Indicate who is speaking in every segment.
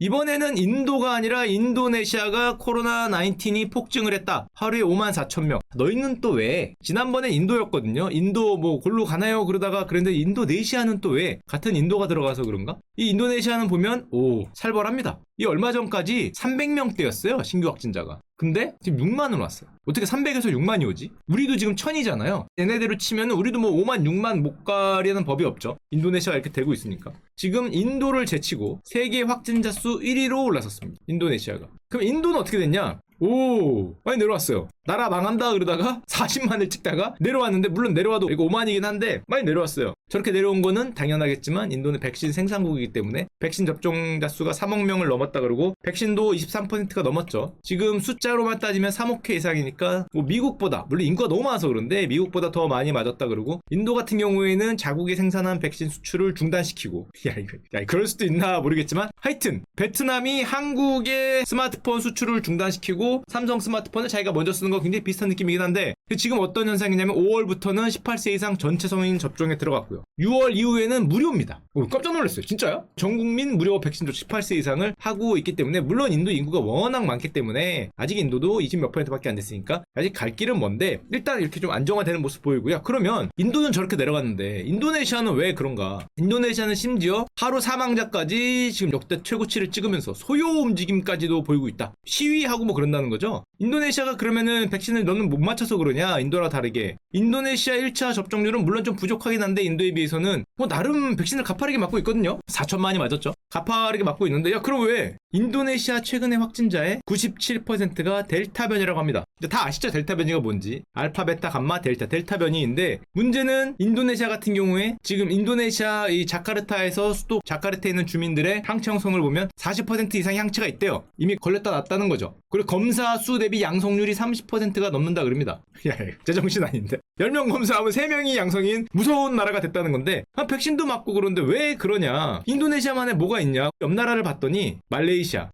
Speaker 1: 이번에는 인도가 아니라 인도네시아가 코로나19이 폭증을 했다. 하루에 54,000명. 너희는 또 왜? 지난번엔 인도였거든요. 인도 뭐 골로 가나요? 그러다가 그랬는데 인도네시아는 또 왜? 같은 인도가 들어가서 그런가? 이 인도네시아는 보면 살벌합니다. 이 얼마 전까지 300명대였어요. 신규 확진자가. 근데 지금 6만으로 왔어요. 어떻게 300에서 6만이 오지? 우리도 지금 1000이잖아요. 얘네대로 치면 우리도 뭐 5만, 6만 못 가려는 법이 없죠. 인도네시아가 이렇게 되고 있으니까. 지금 인도를 제치고 세계 확진자 수 1위로 올라섰습니다. 인도네시아가. 그럼 인도는 어떻게 됐냐? 많이 내려왔어요. 나라 망한다 그러다가 40만을 찍다가 내려왔는데, 물론 내려와도 이거 5만이긴 한데 많이 내려왔어요. 저렇게 내려온 거는 당연하겠지만 인도는 백신 생산국이기 때문에 백신 접종자 수가 3억 명을 넘었다 그러고 백신도 23%가 넘었죠. 지금 숫자로만 따지면 3억 회 이상이니까 뭐 미국보다, 물론 인구가 너무 많아서 그런데 미국보다 더 많이 맞았다 그러고, 인도 같은 경우에는 자국이 생산한 백신 수출을 중단시키고, 그럴 수도 있나 모르겠지만 하여튼 베트남이 한국의 스마트폰 수출을 중단시키고 삼성 스마트폰을 자기가 먼저 쓰는 거 굉장히 비슷한 느낌이긴 한데, 지금 어떤 현상이냐면 5월부터는 18세 이상 전체 성인 접종에 들어갔고요. 6월 이후에는 무료입니다. 깜짝 놀랐어요. 진짜요? 전 국민 무료 백신 접종 18세 이상을 하고 있기 때문에, 물론 인도 인구가 워낙 많기 때문에 아직 인도도 20몇 %밖에 안 됐으니까 아직 갈 길은 먼데 일단 이렇게 좀 안정화되는 모습 보이고요. 그러면 인도는 저렇게 내려갔는데 인도네시아는 왜 그런가? 인도네시아는 심지어 하루 사망자까지 지금 역대 최고치를 찍으면서 소요 움직임까지도 보이고 있다. 시위하고 뭐 그런다는 거죠. 인도네시아가 그러면은 백신을 너는 못 맞춰서 그러냐? 인도랑 다르게. 인도네시아 1차 접종률은 물론 좀 부족하긴 한데 인도에 비해서는 뭐 나름 백신을 가파르게 맞고 있거든요. 4천만이 맞았죠. 가파르게 맞고 있는데, 그럼 왜? 인도네시아 최근의 확진자의 97%가 델타 변이라고 합니다. 다 아시죠? 델타 변이가 뭔지. 알파, 베타, 감마, 델타 변이인데, 문제는 인도네시아 같은 경우에 지금 인도네시아 이 자카르타에서 수도 자카르타에 있는 주민들의 항체 형성을 보면 40% 이상의 항체가 있대요. 이미 걸렸다 놨다는 거죠. 그리고 검사 수 대비 양성률이 30%가 넘는다 그럽니다. 제정신 아닌데. 10명 검사하면 3명이 양성인 무서운 나라가 됐다는 건데, 백신도 맞고 그런데 왜 그러냐? 인도네시아만에 뭐가 있냐? 옆 나라를 봤더니 말레이시아.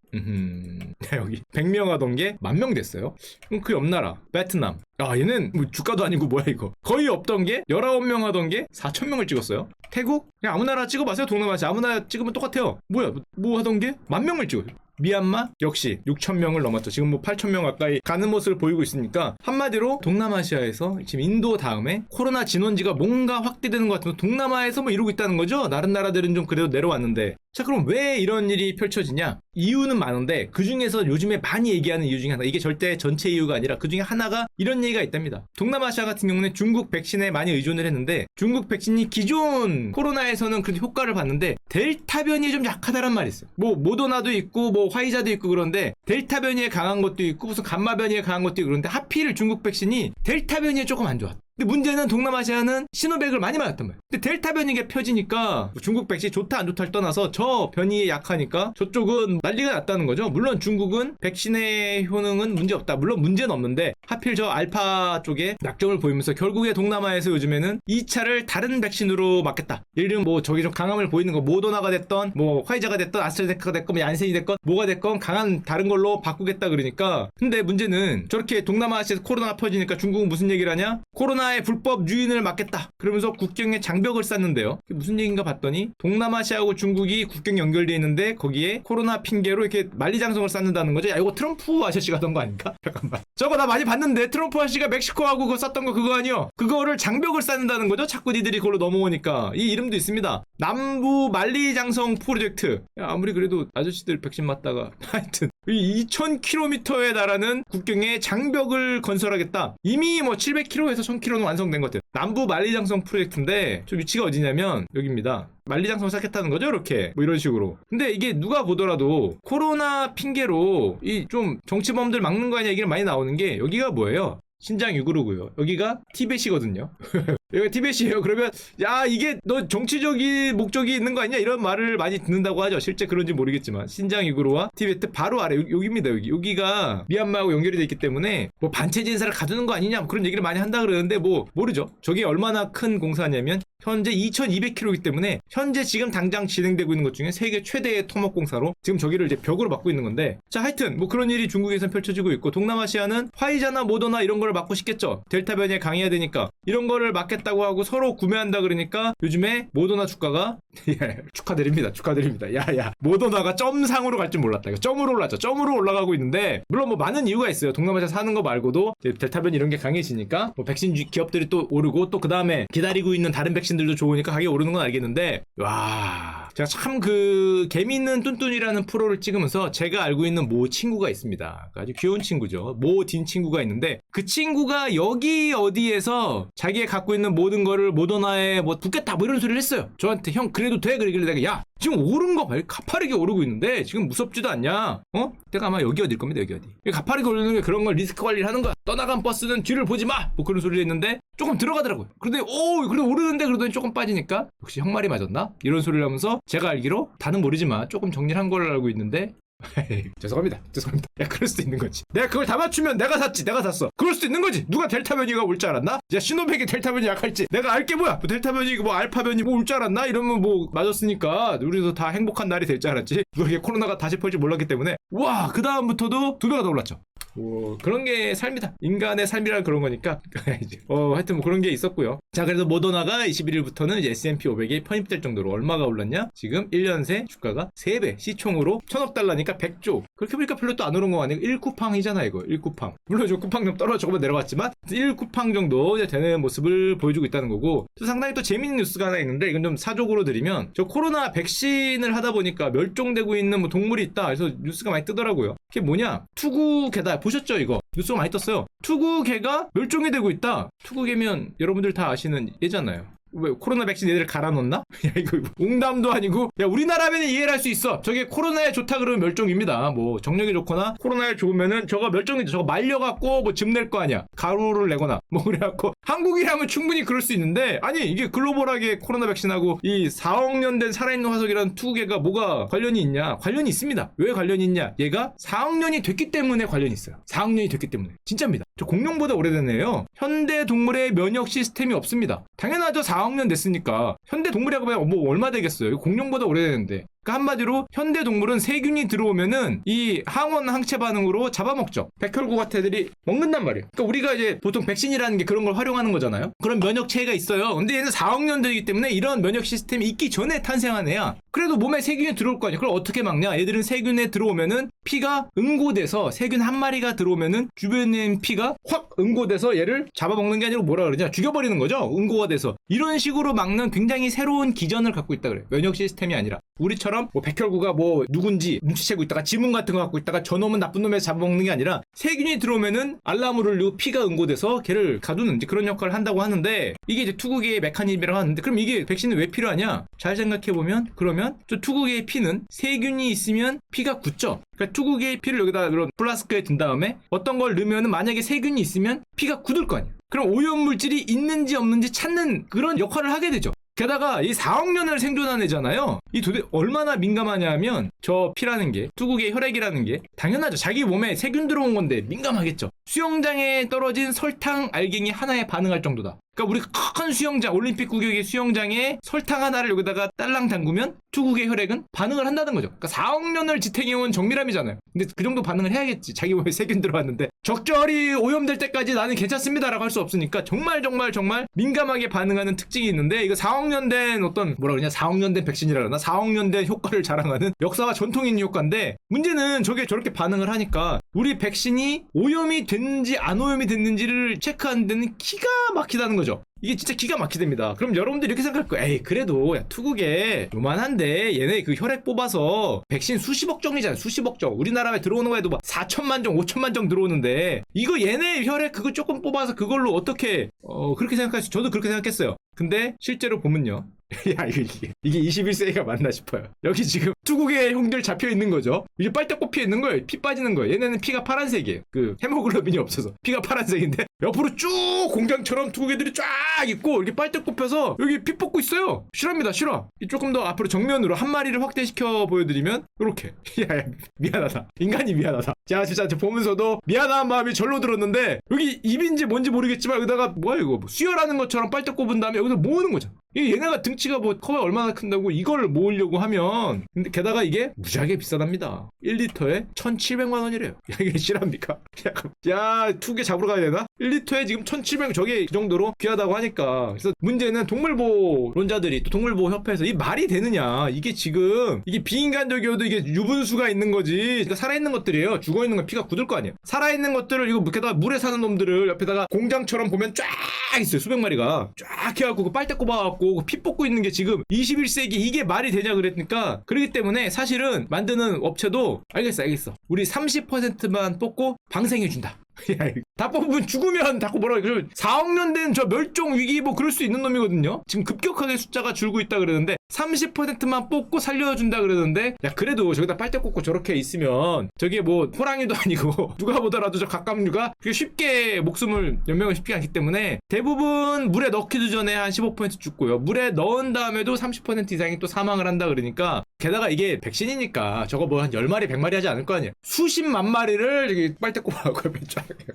Speaker 1: 여기 100명 하던 게 10,000명 됐어요. 그럼 그 옆 나라 베트남. 얘는 뭐 주가도 아니고 뭐야 이거. 거의 없던 게 19명 하던 게 4,000명을 찍었어요. 태국? 그냥 아무 나라 찍어봤어요. 동남아시아 아무 나라 찍으면 똑같아요. 뭐야 뭐 하던 게 10,000명을 찍어요. 미얀마 역시 6,000명을 넘었죠. 지금 뭐 8,000명 가까이 가는 모습을 보이고 있으니까, 한마디로 동남아시아에서 지금 인도 다음에 코로나 진원지가 뭔가 확대되는 것 같은, 동남아에서 뭐 이러고 있다는 거죠. 다른 나라들은 좀 그래도 내려왔는데. 자, 그럼 왜 이런 일이 펼쳐지냐? 이유는 많은데 그 중에서 요즘에 많이 얘기하는 이유 중에 하나, 이게 절대 전체 이유가 아니라 그 중에 하나가 이런 얘기가 있답니다. 동남아시아 같은 경우는 중국 백신에 많이 의존을 했는데, 중국 백신이 기존 코로나에서는 그렇게 효과를 봤는데 델타 변이에 좀 약하다란 말이 있어요. 뭐 모더나도 있고 뭐 화이자도 있고 그런데 델타 변이에 강한 것도 있고 무슨 감마 변이에 강한 것도 있고, 그런데 하필 중국 백신이 델타 변이에 조금 안 좋았다. 근데 문제는 동남아시아는 시노백을 많이 맞았단 말이에요. 근데 델타 변이가 펴지니까 중국 백신이 좋다 안 좋다를 떠나서 저 변이에 약하니까 저쪽은 난리가 났다는 거죠. 물론 중국은 백신의 효능은 문제없다. 물론 문제는 없는데 하필 저 알파 쪽에 약점을 보이면서 결국에 동남아에서 요즘에는 2차를 다른 백신으로 맞겠다. 예를 들면 뭐 저기 좀 강함을 보이는 거, 모더나가 됐던 뭐 화이자가 됐던 아스트라제네카가 됐건 뭐 얀센이 됐건 뭐가 됐건 강한 다른 걸로 바꾸겠다 그러니까. 근데 문제는 저렇게 동남아시아에서 코로나가 퍼지니까 중국은 무슨 얘기를 하냐? 코로나의 불법 유인을 막겠다. 그러면서 국경에 장벽을 쌓는데요. 그게 무슨 얘기인가 봤더니 동남아시아하고 중국이 국경 연결되어 있는데 거기에 코로나 핑계로 이렇게 만리장성을 쌓는다는 거죠. 야, 이거 트럼프 아저씨가 하던 거 아닌가? 잠깐만. 저거 나 많이 봤는데 트럼프 아저씨가 멕시코하고 그거 쌓던 거 그거 아니요? 그거를 장벽을 쌓는다는 거죠. 자꾸 니들이 그걸로 넘어오니까. 이 이름도 있습니다. 남부 만리장성 프로젝트. 야, 아무리 그래도 아저씨들 백신 맞다가 하여튼 2,000km에 달하는 국경에 장벽을 건설하겠다. 이미 뭐 700km에서 1,000km는 완성된 것 같아요. 남부 만리장성 프로젝트인데 저 위치가 어디냐면 여기입니다. 만리장성을 쌓겠다는 거죠, 이렇게. 뭐 이런 식으로. 근데 이게 누가 보더라도 코로나 핑계로 이 좀 정치범들 막는 거 아니야 얘기를 많이 나오는 게, 여기가 뭐예요? 신장 유구르고요. 여기가 티벳이거든요. 여기가 티벳이에요. 그러면 야, 이게 너 정치적인 목적이 있는 거 아니냐 이런 말을 많이 듣는다고 하죠. 실제 그런지 모르겠지만 신장 유구르와 티베트 바로 아래 여기입니다. 여기가 미얀마하고 연결이 돼 있기 때문에 뭐 반체 진사를 가두는 거 아니냐 뭐 그런 얘기를 많이 한다 그러는데 뭐 모르죠. 저게 얼마나 큰 공사냐면 현재 2200km이기 때문에 현재 지금 당장 진행되고 있는 것 중에 세계 최대의 토목공사로 지금 저기를 이제 벽으로 막고 있는 건데, 자 하여튼 뭐 그런 일이 중국에선 펼쳐지고 있고, 동남아시아는 화이자나 모더나 이런 거를 막고 싶겠죠. 델타 변이에 강해야 되니까 이런 거를 막겠다고 하고 서로 구매한다 그러니까 요즘에 모더나 주가가 축하드립니다. 야야, 모더나가 점상으로 갈 줄 몰랐다. 이거 점으로 올랐죠. 점으로 올라가고 있는데, 물론 뭐 많은 이유가 있어요. 동남아시아 사는 거 말고도 델타 변이 이런 게 강해지니까 뭐 백신 기업들이 또 오르고, 또 그 다음에 기다리고 있는 다른 백신들도 좋으니까 가격이 오르는 건 알겠는데, 와, 제가 참 그 개미있는 뚠뚠이라는 프로를 찍으면서 제가 알고 있는 모 친구가 있습니다. 아주 귀여운 친구죠. 모 딘 친구가 있는데, 그 친구가 여기 어디에서 자기가 갖고 있는 모든 거를 모더나에 뭐 붙겠다 뭐 이런 소리를 했어요. 저한테 형 그래도 돼? 그러길래 내가 야 지금 오른 거 봐. 가파르게 오르고 있는데 지금 무섭지도 않냐? 어? 내가 아마 여기 어딜 겁니다. 여기 어디. 가파르게 오르는 게 그런 걸 리스크 관리를 하는 거야. 떠나간 버스는 뒤를 보지 마! 뭐 그런 소리를 했는데 조금 들어가더라고요. 그런데 그래도 오르는데 그러더니 조금 빠지니까 역시 형 말이 맞았나? 이런 소리를 하면서 제가 알기로 다는 모르지만 조금 정리를 한 걸로 알고 있는데 죄송합니다. 야, 그럴 수도 있는 거지. 내가 그걸 다 맞추면 내가 샀어. 그럴 수도 있는 거지. 누가 델타 변이가 올 줄 알았나? 야, 시노백이 델타 변이 약할지 내가 알게 뭐야. 뭐 델타 변이 뭐 알파 변이 뭐 올 줄 알았나? 이러면 뭐 맞았으니까 우리도 다 행복한 날이 될 줄 알았지. 이게 코로나가 다시 퍼질 줄 몰랐기 때문에 와, 그 다음부터도 2배가 더 올랐죠. 그런 게 삶이다. 인간의 삶이란 그런 거니까. 하여튼 뭐 그런 게 있었고요. 자, 그래서 모더나가 21일부터는 이제 S&P 500에 편입될 정도로 얼마가 올랐냐? 지금 1년 새 주가가 3배, 시총으로 1000억 달러니까 100조. 그렇게 보니까 별로 또 안 오른 거 아니고 1쿠팡이잖아 이거. 1쿠팡. 물론 저 쿠팡 좀 떨어져 조금 내려갔지만 1쿠팡 정도 이제 되는 모습을 보여주고 있다는 거고, 또 상당히 또 재밌는 뉴스가 하나 있는데, 이건 좀 사족으로 드리면, 저 코로나 백신을 하다 보니까 멸종되고 있는 뭐 동물이 있다. 그래서 뉴스가 많이 뜨더라고요. 그게 뭐냐? 투구개다. 보셨죠 이거? 뉴스가 많이 떴어요. 투구개가 멸종이 되고 있다. 투구개면 여러분들 다 아시는 얘잖아요. 왜 코로나 백신 얘들 갈아 넣나? 야, 이거 옹담도 아니고. 야, 우리나라면 이해를 할 수 있어. 저게 코로나에 좋다 그러면 멸종입니다. 뭐 정력이 좋거나 코로나에 좋으면은 저거 멸종이죠. 저거 말려갖고 뭐 즙 낼 거 아니야. 가루를 내거나 뭐 그래갖고 한국이라면 충분히 그럴 수 있는데, 아니 이게 글로벌하게 코로나 백신하고 이 4억 년 된 살아있는 화석이라는 투구개가 뭐가 관련이 있냐? 관련이 있습니다. 왜 관련이 있냐? 얘가 4억 년이 됐기 때문에 관련이 있어요. 4억 년이 됐기 때문에. 진짜입니다. 저 공룡보다 오래된 애예요. 현대 동물의 면역 시스템이 없습니다. 당연하죠. 4억 년 됐으니까. 현대 동물이라고 하면 뭐 얼마 되겠어요. 공룡보다 오래됐는데. 그러니까 한마디로 현대 동물은 세균이 들어오면은 이 항원 항체 반응으로 잡아먹죠. 백혈구 같은 애들이 먹는단 말이에요. 그러니까 우리가 이제 보통 백신이라는 게 그런 걸 활용하는 거잖아요. 그런 면역 체계가 있어요. 근데 얘는 4억 년 되기 때문에 이런 면역 시스템이 있기 전에 탄생한 애야. 그래도 몸에 세균이 들어올 거 아니야. 그걸 어떻게 막냐? 얘들은 세균에 들어오면은 피가 응고돼서, 세균 한 마리가 들어오면은 주변에 있는 피가 확 응고돼서 얘를 잡아먹는 게 아니고 뭐라 그러냐? 죽여버리는 거죠. 응고가 돼서. 이런 식으로 막는 굉장히 새로운 기전을 갖고 있다 그래요. 면역 시스템이 아니라. 우리처럼 뭐 백혈구가 뭐 누군지 눈치채고 있다가 지문 같은 거 갖고 있다가 저놈은 나쁜 놈에서 잡아먹는 게 아니라, 세균이 들어오면은 알람을 울리고 피가 응고돼서 걔를 가두는 이제 그런 역할을 한다고 하는데, 이게 이제 투구개의 메커니즘이라고 하는데, 그럼 이게 백신은 왜 필요하냐? 잘 생각해보면, 그러면 저 투구개의 피는 세균이 있으면 피가 굳죠. 그러니까 투구개의 피를 여기다 이런 플라스크에 든 다음에 어떤 걸 넣으면은 만약에 세균이 있으면 피가 굳을 거 아니에요. 그럼 오염물질이 있는지 없는지 찾는 그런 역할을 하게 되죠. 게다가 이 4억 년을 생존한 애잖아요. 이 도대체 얼마나 민감하냐면, 저 피라는 게, 투구개 혈액이라는 게 당연하죠. 자기 몸에 세균 들어온 건데 민감하겠죠. 수영장에 떨어진 설탕 알갱이 하나에 반응할 정도다. 그러니까 우리 큰 수영장, 올림픽 구격의 수영장에 설탕 하나를 여기다가 딸랑 담그면 투구개 혈액은 반응을 한다는 거죠. 그러니까 4억 년을 지탱해온 정밀함이잖아요. 근데 그 정도 반응을 해야겠지. 자기 몸에 세균 들어왔는데 적절히 오염될 때까지 나는 괜찮습니다라고 할 수 없으니까 정말 민감하게 반응하는 특징이 있는데, 이거 4억 년 된 어떤 뭐라 그러냐, 4억 년 된 백신이라 그러나, 4억 년 된 효과를 자랑하는 역사와 전통이 있는 효과인데, 문제는 저게 저렇게 반응을 하니까 우리 백신이 오염이 됐는지 안 오염이 됐는지를 체크하는 데는 기가 막히다는 거죠. 이게 진짜 기가 막히답니다. 그럼 여러분들 이렇게 생각할 거예요. 에이, 그래도 야, 투구개 요만한데 얘네 그 혈액 뽑아서 백신 수십억 정이잖아요. 수십억 정. 우리나라에 들어오는 거에도 막 4천만 정, 5천만 정 들어오는데, 이거 얘네 혈액 그거 조금 뽑아서 그걸로 어떻게 그렇게 생각할 수, 저도 그렇게 생각했어요. 근데 실제로 보면요. 야, 이게 21세기가 맞나 싶어요. 여기 지금 투구개 형들 잡혀 있는 거죠. 이게 빨대 꼽혀 있는 거예요. 피 빠지는 거예요. 얘네는 피가 파란색이에요. 그 헤모글로빈이 없어서 피가 파란색인데 옆으로 쭉 공장처럼 투구개들이 쫙 있고 이렇게 빨대 꼽혀서 여기 피 뽑고 있어요. 실화입니다, 실화. 조금 더 앞으로 정면으로 한 마리를 확대시켜 보여드리면 이렇게. 야, 미안하다. 인간이 미안하다. 자, 진짜 보면서도 미안한 마음이 절로 들었는데 여기 입인지 뭔지 모르겠지만 여기다가 뭐야 이거 수혈하는 것처럼 빨대 꼽은 다음에 여기서 모으는 거죠. 이게 얘네가 등치가 뭐 커야 얼마나 큰다고 이걸 모으려고 하면 근데 게다가 이게 무지하게 비싸답니다. 1리터에 1,700만 원이래요. 야, 이게 실합니까? 야, 투개 잡으러 가야 되나? 1리터에 지금 1,700 저게 그 정도로 귀하다고 하니까. 그래서 문제는 동물보호론자들이 또 동물보호협회에서 이 말이 되느냐. 이게 지금 이게 비인간적이어도 이게 유분수가 있는 거지. 그러니까 살아있는 것들이에요. 죽어있는 건 피가 굳을 거 아니에요. 살아있는 것들을 이거 게다가 물에 사는 놈들을 옆에다가 공장처럼 보면 쫙 있어요. 수백 마리가 쫙 해갖고 그 빨대 꼽아갖고 피 뽑고 있는 게 지금 21세기 이게 말이 되냐 그랬으니까. 그렇기 때문에 사실은 만드는 업체도 알겠어 우리 30%만 뽑고 방생해준다. 다 뽑으면 죽으면 자꾸 뭐라고 4억 년 된 저 멸종 위기 뭐 그럴 수 있는 놈이거든요. 지금 급격하게 숫자가 줄고 있다 그러는데 30%만 뽑고 살려준다 그러는데 야 그래도 저기다 빨대 꽂고 저렇게 있으면 저게 뭐 호랑이도 아니고 누가 보더라도 저 갑각류가 그게 쉽게 목숨을 연명을 쉽게 하기 때문에 대부분 물에 넣기도 전에 한 15% 죽고요. 물에 넣은 다음에도 30% 이상이 또 사망을 한다 그러니까 게다가 이게 백신이니까 저거 뭐 한 10마리 100마리 하지 않을 거 아니에요. 수십만 마리를 저기 빨대 꼽아갖고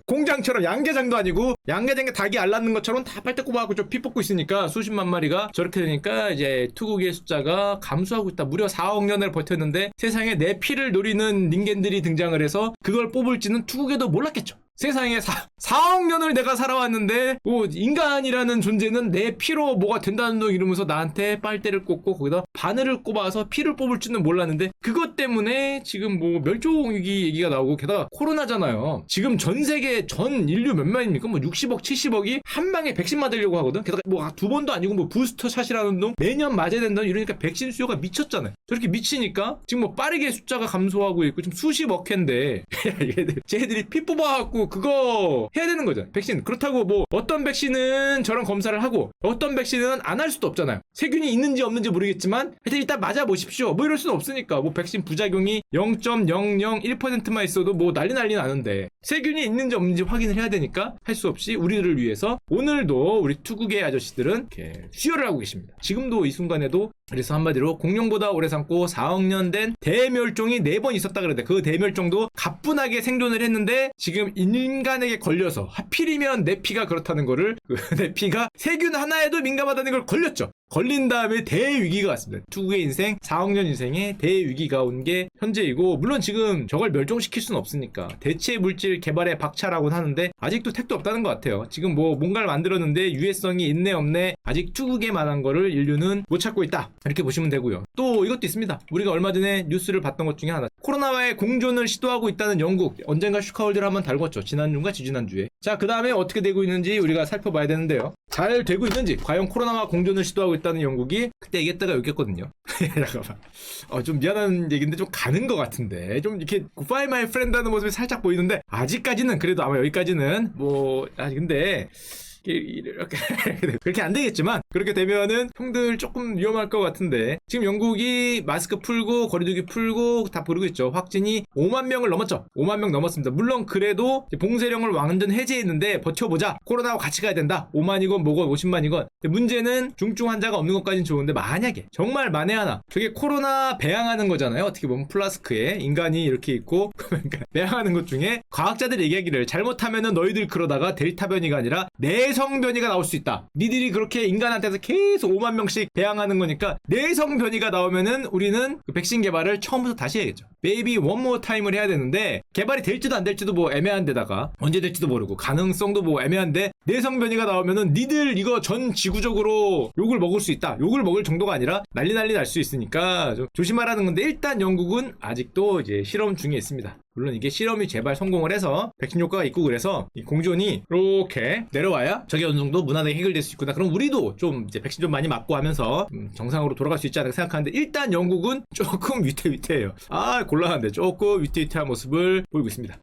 Speaker 1: 공장처럼 양계장도 아니고 양계장에 닭이 알 낳는 것처럼 다 빨대 꼽아갖고 저 피 뽑고 있으니까 수십만 마리가 저렇게 되니까 이제 투구기의 숫자가 감소하고 있다. 무려 4억 년을 버텼는데 세상에 내 피를 노리는 닌겐들이 등장을 해서 그걸 뽑을지는 투구기도 몰랐겠죠. 세상에 4억 년을 내가 살아왔는데 인간이라는 존재는 내 피로 뭐가 된다는 둥 이러면서 나한테 빨대를 꽂고 거기다 바늘을 꼽아서 피를 뽑을 줄은 몰랐는데 그것 때문에 지금 뭐 멸종위기 얘기가 나오고 게다가 코로나잖아요. 지금 전 세계 전 인류 몇 명입니까? 뭐 60억 70억이 한 방에 백신 맞으려고 하거든. 게다가 뭐 두 번도 아니고 뭐 부스터 샷이라는 둥 매년 맞아야 된다 이러니까 백신 수요가 미쳤잖아요. 저렇게 미치니까 지금 뭐 빠르게 숫자가 감소하고 있고 지금 수십억 회인데 쟤들이 피 뽑아갖고 그거 해야 되는 거죠. 백신. 그렇다고 뭐 어떤 백신은 저런 검사를 하고 어떤 백신은 안 할 수도 없잖아요. 세균이 있는지 없는지 모르겠지만 하여튼 일단 맞아보십시오. 뭐 이럴 수는 없으니까. 뭐 백신 부작용이 0.001%만 있어도 뭐 난리 나는데 세균이 있는지 없는지 확인을 해야 되니까 할 수 없이 우리를 위해서 오늘도 우리 투국의 아저씨들은 이렇게 수혈을 하고 계십니다. 지금도 이 순간에도 그래서 한마디로 공룡보다 오래 삶고 4억 년 된 대멸종이 4번 있었다 그러는데 그 대멸종도 가뿐하게 생존을 했는데 지금 인간에게 걸려서 하필이면 내 피가 그렇다는 거를 내 피가 세균 하나에도 민감하다는 걸 걸렸죠. 걸린 다음에 대위기가 왔습니다. 투구의 인생 4억 년 인생에 대위기가 온 게 현재이고 물론 지금 저걸 멸종시킬 수는 없으니까 대체 물질 개발에 박차라고는 하는데 아직도 택도 없다는 것 같아요. 지금 뭐 뭔가를 만들었는데 유해성이 있네 없네 아직 투구에만한 거를 인류는 못 찾고 있다 이렇게 보시면 되고요. 또 이것도 있습니다. 우리가 얼마 전에 뉴스를 봤던 것 중에 하나 코로나와의 공존을 시도하고 있다는 영국 언젠가 슈카월드를 한번 다뤘죠. 지난주인가 지지난주에. 자 그 다음에 어떻게 되고 있는지 우리가 살펴봐야 되는데요. 잘 되고 있는지 과연 코로나와 공존을 시도하고 있다는 영국이 그때 얘기했다가 여기였거든요. 잠깐만. 좀 미안한 얘기인데 좀 가는 것 같은데 좀 이렇게 Goodbye my friend 하는 모습이 살짝 보이는데 아직까지는 그래도 아마 여기까지는 뭐 근데 이렇게 그렇게 안 되겠지만 그렇게 되면은 형들 조금 위험할 것 같은데 지금 영국이 마스크 풀고 거리두기 풀고 다 부르고 있죠. 확진이 5만 명을 넘었죠. 5만 명 넘었습니다. 물론 그래도 봉쇄령을 완전 해제했는데 버텨보자. 코로나와 같이 가야 된다. 5만이건 뭐건 50만이건 문제는 중증 환자가 없는 것까지는 좋은데 만약에 정말 만에 하나 저게 코로나 배양하는 거잖아요. 어떻게 보면 플라스크에 인간이 이렇게 있고 배양하는 것 중에 과학자들이 얘기하기를 잘못하면은 너희들 그러다가 델타 변이가 아니라 내성 변이가 나올 수 있다. 니들이 그렇게 인간한테서 계속 5만 명씩 배양하는 거니까 내성 변이가 나오면은 우리는 그 백신 개발을 처음부터 다시 해야겠죠. Maybe one more time을 해야 되는데 개발이 될지도 안 될지도 뭐 애매한 데다가 언제 될지도 모르고 가능성도 뭐 애매한데 내성 변이가 나오면은 니들 이거 전 지구적으로 욕을 먹을 수 있다. 욕을 먹을 정도가 아니라 난리 날 수 있으니까 좀 조심하라는 건데 일단 영국은 아직도 이제 실험 중에 있습니다. 물론 이게 실험이 제발 성공을 해서 백신 효과가 있고 그래서 이 공존이 이렇게 내려와야 저게 어느 정도 무난하게 해결될 수 있구나. 그럼 우리도 좀 이제 백신 좀 많이 맞고 하면서 정상으로 돌아갈 수 있지 않을까 생각하는데 일단 영국은 조금 위태위태해요. 곤란한데 조금 위태위태한 모습을 보이고 있습니다.